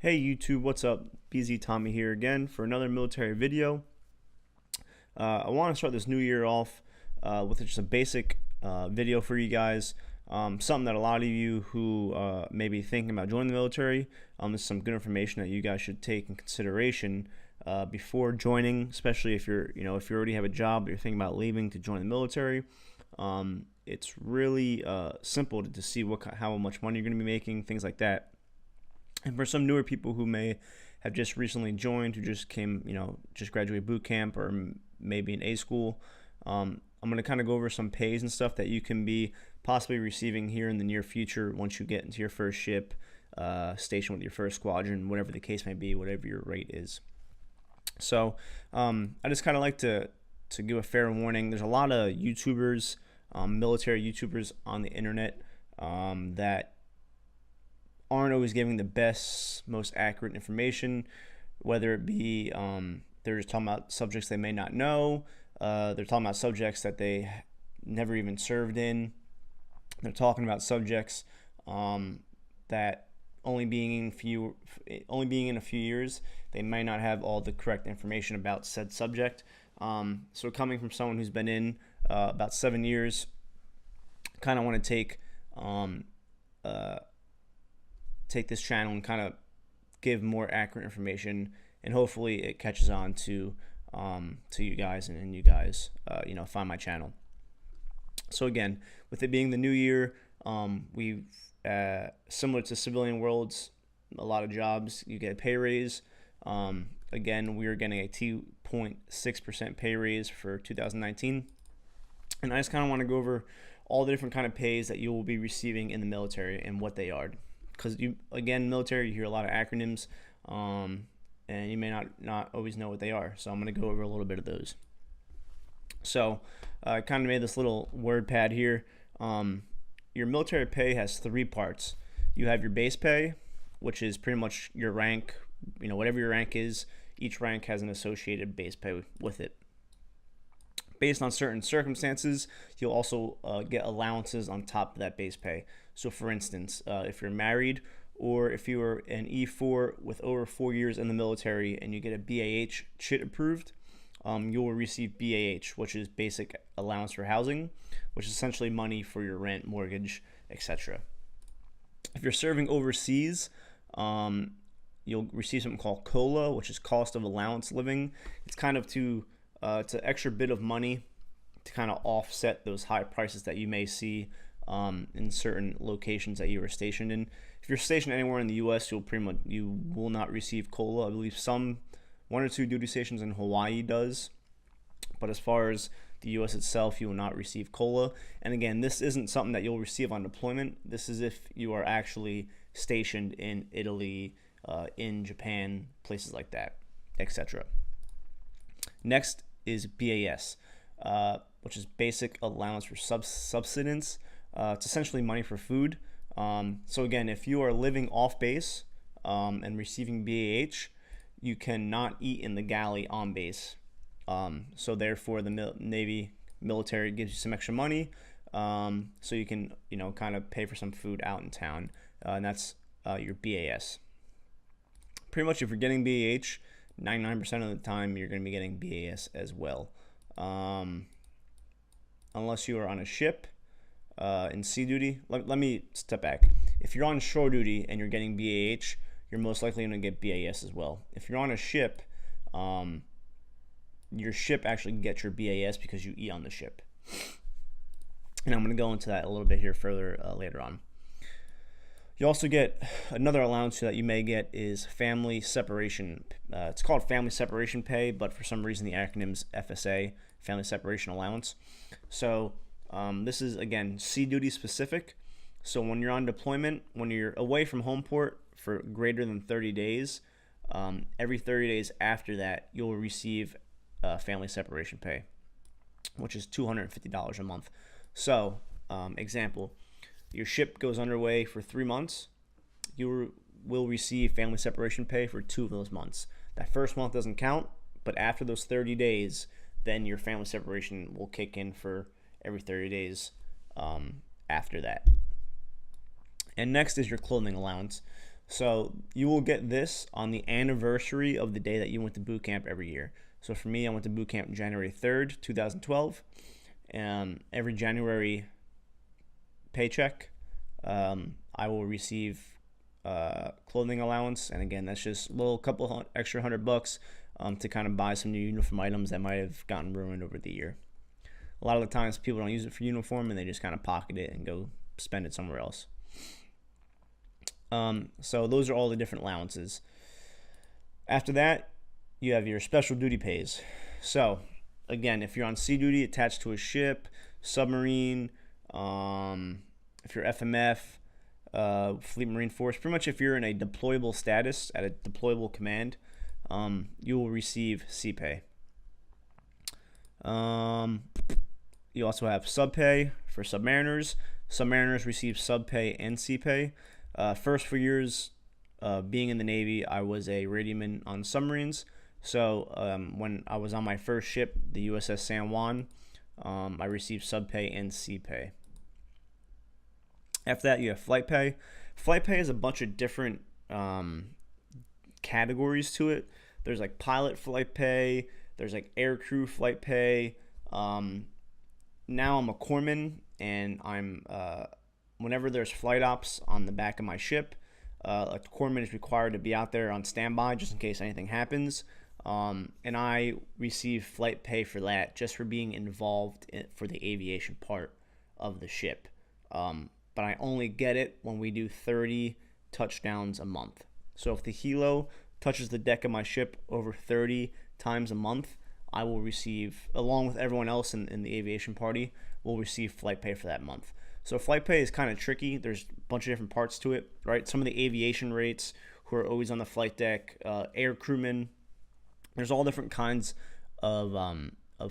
Hey YouTube, what's up? BZ Tommy here again for another military video. I want to start this new year off with just a basic video for you guys. Something that a lot of you who may be thinking about joining the military, is some good information that you guys should take in consideration before joining, especially if if you already have a job but you're thinking about leaving to join the military. It's really simple to see how much money you're going to be making, things like that. And for some newer people who may have just recently joined, who just just graduated boot camp or maybe in A school, I'm going to kind of go over some pays and stuff that you can be possibly receiving here in the near future once you get into your first ship, station with your first squadron, whatever the case may be, whatever your rate is. So I just kind of like to give a fair warning. There's a lot of YouTubers, military YouTubers on the internet that aren't always giving the best, most accurate information, whether it be they're just talking about subjects they may not know, they're talking about subjects that they never even served in, they're talking about subjects that only being in a few years, they might not have all the correct information about said subject. So coming from someone who's been in about 7 years, kind of want to take this channel and kind of give more accurate information, and hopefully it catches on to you guys, and you guys find my channel. So again, with it being the new year, we've similar to civilian worlds, a lot of jobs you get a pay raise. Again, we are getting a 2.6% pay raise for 2019, and I just kind of want to go over all the different kind of pays that you will be receiving in the military and what they are. Because military, you hear a lot of acronyms, and you may not always know what they are. So I'm going to go over a little bit of those. So I kind of made this little word pad here. Your military pay has 3 parts. You have your base pay, which is pretty much your rank. Whatever your rank is, each rank has an associated base pay with it. Based on certain circumstances, you'll also get allowances on top of that base pay. So for instance, if you're married, or if you are an E4 with over 4 years in the military and you get a BAH CHIT approved, you will receive BAH, which is basic allowance for housing, which is essentially money for your rent, mortgage, etc. If you're serving overseas, you'll receive something called COLA, which is cost of allowance living. It's kind of it's an extra bit of money to kind of offset those high prices that you may see in certain locations that you are stationed in. If you're stationed anywhere in the U.S., you will not receive COLA. I believe one or two duty stations in Hawaii does, but as far as the U.S. itself, you will not receive COLA. And again, this isn't something that you'll receive on deployment. This is if you are actually stationed in Italy, in Japan, places like that, etc. Next is BAS, which is basic allowance for subsistence. It's essentially money for food. So again, if you are living off base and receiving BAH, you cannot eat in the galley on base. So therefore, the Navy military gives you some extra money, so you can kind of pay for some food out in town, and that's your BAS. Pretty much, if you're getting BAH, 99% of the time you're going to be getting BAS as well, unless you are on a ship in sea duty. Let me step back. If you're on shore duty and you're getting BAH, you're most likely going to get BAS as well. If you're on a ship, your ship actually gets your BAS because you eat on the ship, and I'm going to go into that a little bit here further later on. You also get another allowance that you may get is family separation. It's called family separation pay, but for some reason the acronym's FSA, family separation allowance. So this is, again, sea duty specific. So when you're on deployment, when you're away from home port for greater than 30 days, every 30 days after that, you'll receive family separation pay, which is $250 a month. So, example, your ship goes underway for 3 months, you will receive family separation pay for 2 of those months. That first month doesn't count, but after those 30 days, then your family separation will kick in for every 30 days after that. And next is your clothing allowance. So you will get this on the anniversary of the day that you went to boot camp every year. So for me, I went to boot camp January 3rd, 2012. And every January paycheck, I will receive clothing allowance. And again, that's just a little couple extra $100 to kind of buy some new uniform items that might have gotten ruined over the year. A lot of the times people don't use it for uniform and they just kind of pocket it and go spend it somewhere else. So those are all the different allowances. After that, you have your special duty pays. So again, if you're on sea duty attached to a ship, submarine, if you're FMF, Fleet Marine Force, pretty much if you're in a deployable status at a deployable command, you will receive sea pay. You also have sub pay for submariners. Submariners receive sub pay and sea pay. First 4 years being in the Navy, I was a radioman on submarines. So when I was on my first ship, the USS San Juan, I received sub pay and sea pay. After that, you have flight pay. Flight pay is a bunch of different categories to it. There's like pilot flight pay. There's like aircrew flight pay. Now I'm a corpsman, and I'm whenever there's flight ops on the back of my ship, a corpsman is required to be out there on standby just in case anything happens. And I receive flight pay for that, just for being involved for the aviation part of the ship. But I only get it when we do 30 touchdowns a month. So if the helo touches the deck of my ship over 30 times a month, I will receive, along with everyone else in the aviation party, will receive flight pay for that month. So flight pay is kind of tricky. There's a bunch of different parts to it, right? Some of the aviation rates who are always on the flight deck, air crewmen. There's all different kinds of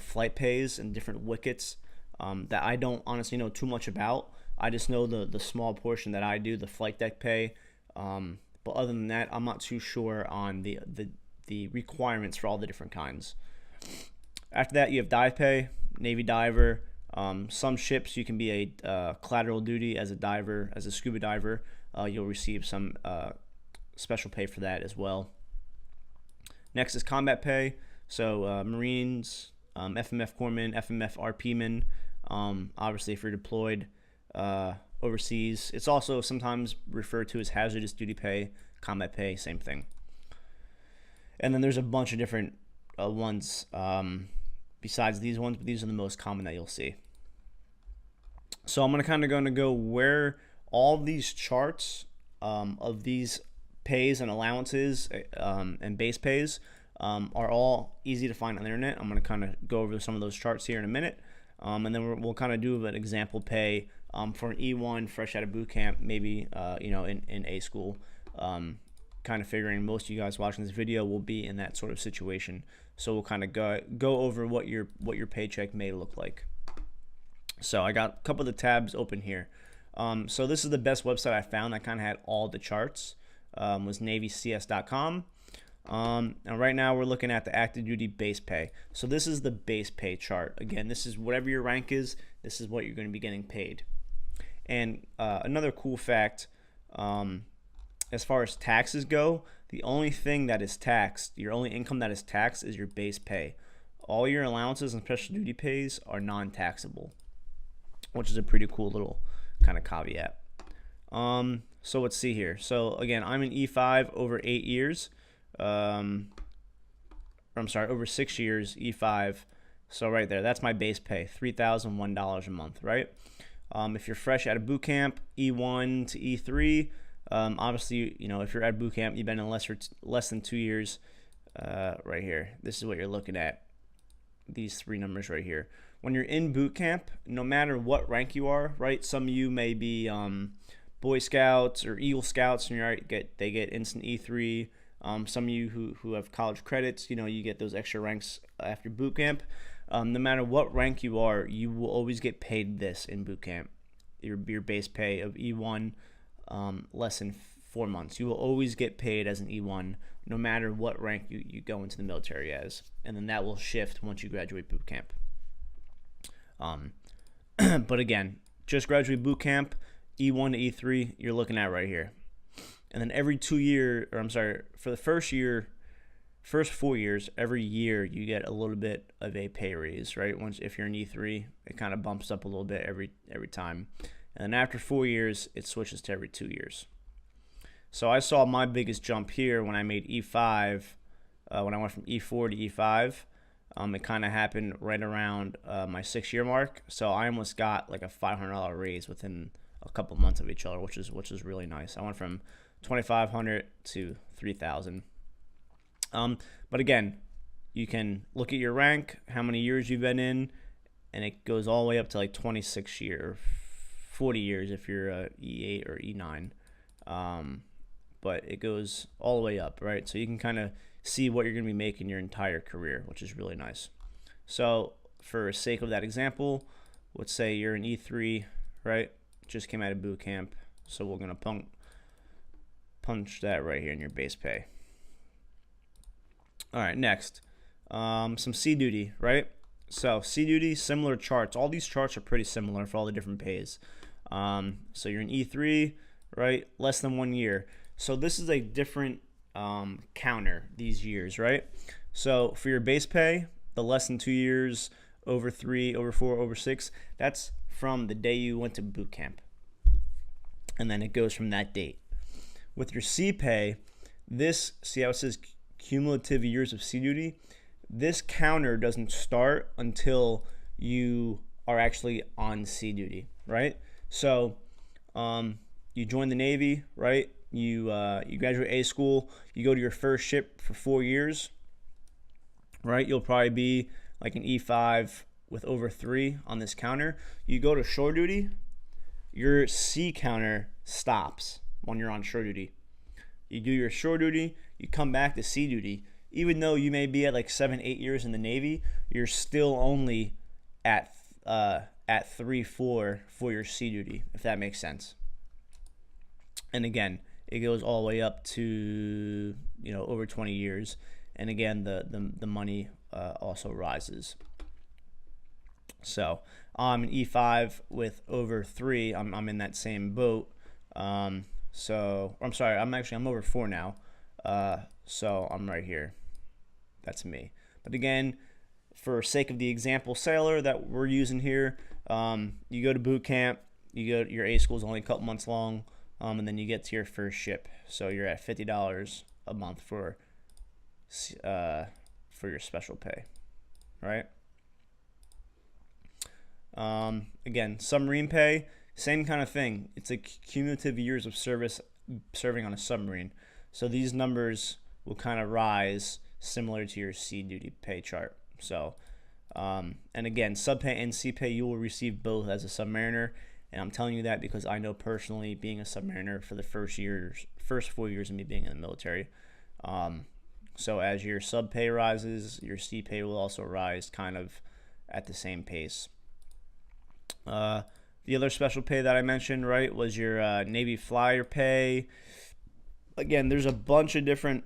flight pays and different wickets that I don't honestly know too much about. I just know the small portion that I do, the flight deck pay. But other than that, I'm not too sure on the requirements for all the different kinds. After that, you have dive pay, Navy diver. Some ships you can be a collateral duty as a diver, as a scuba diver. You'll receive some special pay for that as well. Next is combat pay. So Marines, FMF corpsmen, FMF RPmen. Obviously, if you're deployed overseas, it's also sometimes referred to as hazardous duty pay, combat pay, same thing. And then there's a bunch of different ones besides these ones, but these are the most common that you'll see. So I'm gonna go where all these charts of these pays and allowances and base pays are all easy to find on the internet. I'm gonna kind of go over some of those charts here in a minute, and then we'll kind of do an example pay for an E1 fresh out of boot camp, maybe in A school. Kind of figuring most of you guys watching this video will be in that sort of situation. So we'll kind of go over what your paycheck may look like. So I got a couple of the tabs open here. So this is the best website I found that kind of had all the charts. Was NavyCS.com. And right now we're looking at the active duty base pay. So this is the base pay chart. Again, this is whatever your rank is, this is what you're going to be getting paid. And another cool fact, as far as taxes go, the only thing that is taxed, your only income that is taxed, is your base pay. All your allowances and special duty pays are non-taxable, which is a pretty cool little kind of caveat. So let's see here. So again, I'm an E5 over 8 years. Over 6 years, E5. So right there, that's my base pay, $3,001 a month, right? If you're fresh out of boot camp, E1 to E3, obviously, if you're at boot camp, you've been in less than 2 years. Right here, this is what you're looking at. These three numbers right here. When you're in boot camp, no matter what rank you are, right? Some of you may be Boy Scouts or Eagle Scouts, and they get instant E3. Some of you who have college credits, you get those extra ranks after boot camp. No matter what rank you are, you will always get paid this in boot camp. Your base pay of E1, less than 4 months. You will always get paid as an E1, no matter what rank you go into the military as. And then that will shift once you graduate boot camp. But again, just graduate boot camp, E1 to E3, you're looking at right here. and then every 2 year, or I'm sorry, for the first 4 years, every year you get a little bit of a pay raise, right? Once if you're an E3, it kind of bumps up a little bit every time, and then after 4 years, it switches to every 2 years. So I saw my biggest jump here when I made E5, when I went from E4 to E5. It kind of happened right around my 6 year mark, so I almost got like a $500 raise within a couple months of each other, which is really nice. I went from 2,500 to 3,000. But again, you can look at your rank, how many years you've been in, and it goes all the way up to like 26 years, 40 years if you're E8 or E9. But it goes all the way up, right? So you can kind of see what you're going to be making your entire career, which is really nice. So for sake of that example, let's say you're an E3, right? Just came out of boot camp. So we're going to punch that right here in your base pay. All right, next, some C duty, right? So C duty, similar charts. All these charts are pretty similar for all the different pays. So you're an E3, right? Less than 1 year. So this is a different counter these years, right? So for your base pay, the less than 2 years, over 3, over 4, over 6, that's from the day you went to boot camp. And then it goes from that date. With your C pay, see how it says cumulative years of C duty? This counter doesn't start until you are actually on C duty, right? So you join the Navy, right? You graduate A school, you go to your first ship for 4 years, right? You'll probably be like an E5 with over 3 on this counter. You go to shore duty, your C counter stops when you're on shore duty. You do your shore duty, you come back to C duty. Even though you may be at like 7-8 years in the Navy, you're still only at 3-4 for your C duty, if that makes sense. And again, it goes all the way up to over 20 years, and again the money also rises. So I'm an E5 with over 3. I'm in that same boat. So I'm sorry, I'm over 4 now. So I'm right here. That's me. But again, for sake of the example sailor that we're using here, you go to boot camp. Your A school is only a couple months long. And then you get to your first ship, so you're at $50 a month for your special pay, right? Again, submarine pay, same kind of thing. It's a cumulative years of serving on a submarine, so these numbers will kind of rise similar to your C duty pay chart. So, and again, sub pay and C pay you will receive both as a submariner. And I'm telling you that because I know personally, being a submariner for the first 4 years of me being in the military. So as your sub pay rises, your C pay will also rise kind of at the same pace. The other special pay that I mentioned, right, was your Navy flyer pay. Again, there's a bunch of different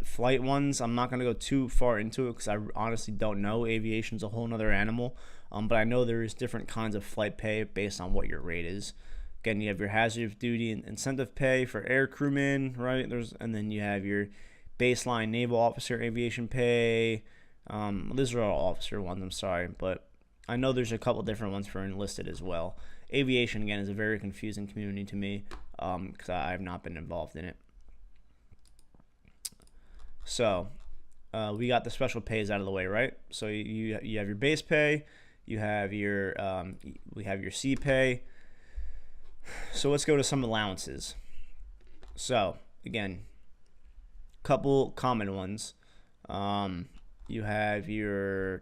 flight ones. I'm not going to go too far into it because I honestly don't know. Aviation's a whole nother animal. But I know there's different kinds of flight pay based on what your rate is. Again, you have your hazard of duty and incentive pay for air crewmen, right? And then you have your baseline naval officer aviation pay. These are all officer ones, I'm sorry, but I know there's a couple different ones for enlisted as well. Aviation, again, is a very confusing community to me because I have not been involved in it. So we got the special pays out of the way, right? So you have your base pay. You have your we have your C pay. So let's go to some allowances. So again, couple common ones. You have your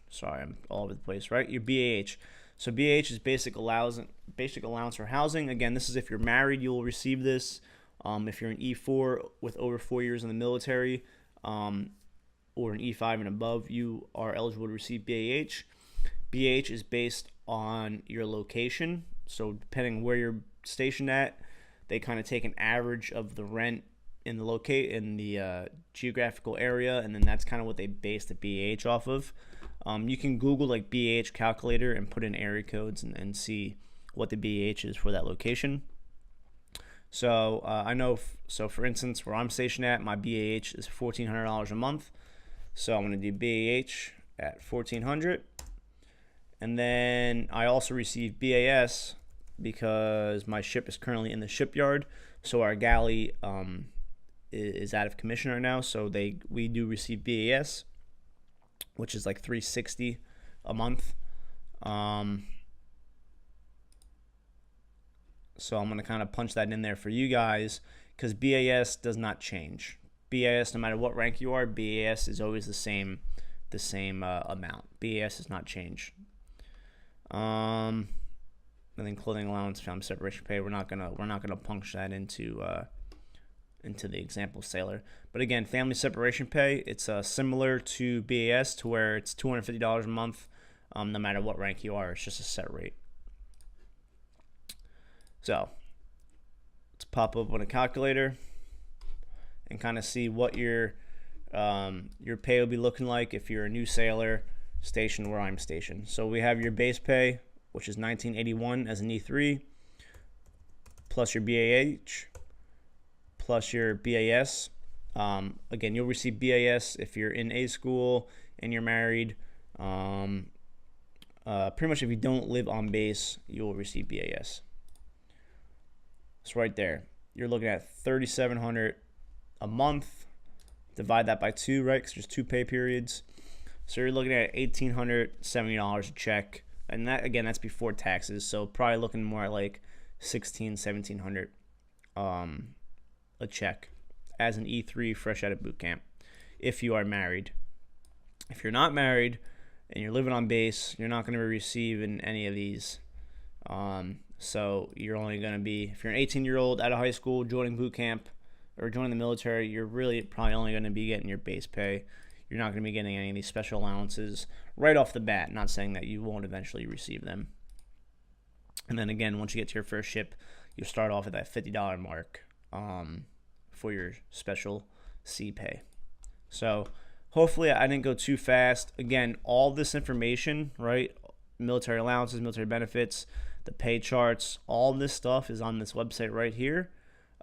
sorry, I'm all over the place, right? Your BAH. So BAH is basic allowance for housing. Again, this is if you're married, you will receive this. If you're an E4 with over 4 years in the military, or an E5 and above, you are eligible to receive BAH. BAH is based on your location, so depending on where you're stationed at, they kind of take an average of the rent in the geographical area, and then that's kind of what they base the BAH off of. You can Google like BAH calculator and put in area codes and see what the BAH is for that location. So I know, so for instance, where I'm stationed at, my BAH is $1,400 a month. So I'm going to do BAH at $1,400. And then I also receive BAS because my ship is currently in the shipyard. So our galley is out of commission right now. So we do receive BAS, which is like $360 a month. So I'm going to kind of punch that in there for you guys, because BAS does not change. BAS, no matter what rank you are, BAS is always the same amount. BAS does not change. And then clothing allowance, family separation pay, we're not gonna punch that into the example sailor. But again, family separation pay, it's similar to BAS, to where it's $250 a month, no matter what rank you are. It's just a set rate. So let's pop open a calculator and kind of see what your pay will be looking like if you're a new sailor stationed where I'm stationed. So we have your base pay, which is $19.81 as an E3, plus your BAH, plus your BAS. Again, you'll receive BAS if you're in A school and you're married. Pretty much if you don't live on base, you will receive BAS. So right there, you're looking at $3,700 a month. Divide that by 2, right? Because there's 2 pay periods. So you're looking at $1,870 a check, and that, again, that's before taxes. So probably looking more at like $1,700 a check as an E3 fresh out of boot camp, if you are married. If you're not married and you're living on base, you're not going to be receiving any of these. So you're only going to be, if you're an 18-year-old out of high school joining boot camp or joining the military, you're really probably only going to be getting your base pay. You're not going to be getting any of these special allowances right off the bat. Not saying that you won't eventually receive them. And then again, once you get to your first ship, you'll start off at that $50 mark for your special C pay. So hopefully I didn't go too fast. Again, all this information, right? Military allowances, military benefits, the pay charts, all this stuff is on this website right here.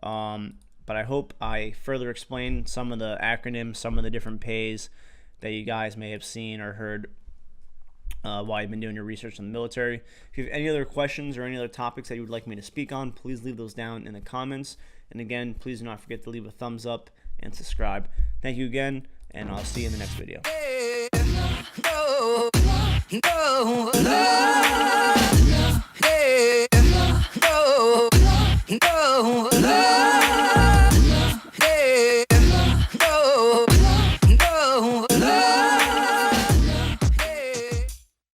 But I hope I further explain some of the acronyms, some of the different pays that you guys may have seen or heard while you've been doing your research on the military. If you have any other questions or any other topics that you would like me to speak on, please leave those down in the comments. And again, please do not forget to leave a thumbs up and subscribe. Thank you again, and I'll see you in the next video.